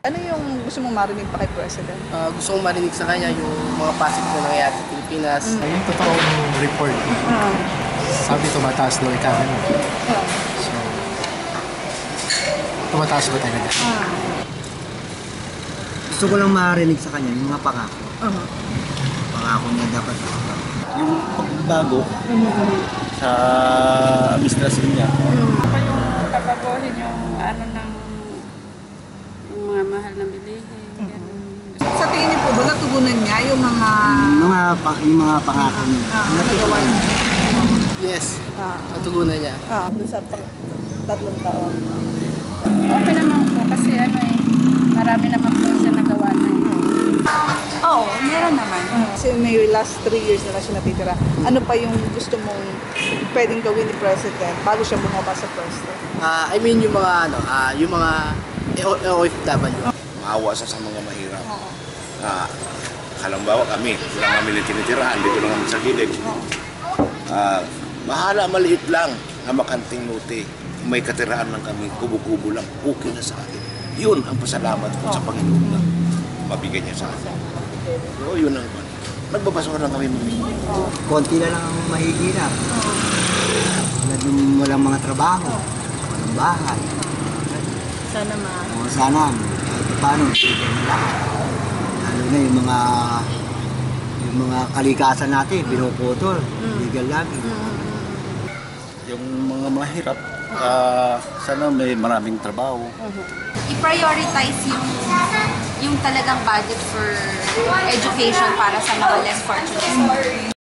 Ano yung gusto mong marinig pa kay President? Gusto kong marinig sa kanya yung mga positive na nangyayari sa Pilipinas. Yung totoong report, sabi tumataas daw economy. So, tumataas ba talaga? Gusto ko lang marinig sa kanya yung mga pangako. Pangako niya dapat. Yung pagbabago sa administrasyon niya. Pa yung papaguhin yung ano ng yung mga mahal na bilihin. Sa tingin niyo po ba natugunan niya yung mga... Yung mga pangako niya. nagawa niya? Yes, natugunan niya. Doon sa 3 taon. Okay naman po kasi marami naman po siya nagawa na yun. Oo, meron naman. Kasi may last 3 years na siya natitira. Ano pa yung gusto mong pwedeng gawin ni President bago siya bumaba sa pwesto? I mean yung mga yung mga OFW. Maawa sa mga mahirap. Halimbawa kami, lang kami tinitirahan, dito lang kami sa gilid. Mahala, maliit lang na makanting lote. May katirahan lang kami, kubo-kubo lang, okay na sa akin. Yun ang pasalamat ko sa Panginoon na mabigyan niya sa akin. So yun ang nagbabasura lang kami mamili. Konti na lang ang mahihirap. Walang mga trabaho, walang bahay. Sana Sana, kahit paano, lahat. Lalo na yung mga kalikasan natin, binuputol, legal lagi. Yung mga mahirap, sana may maraming trabaho. i-prioritize yung talagang budget for education para sa mga less fortunate.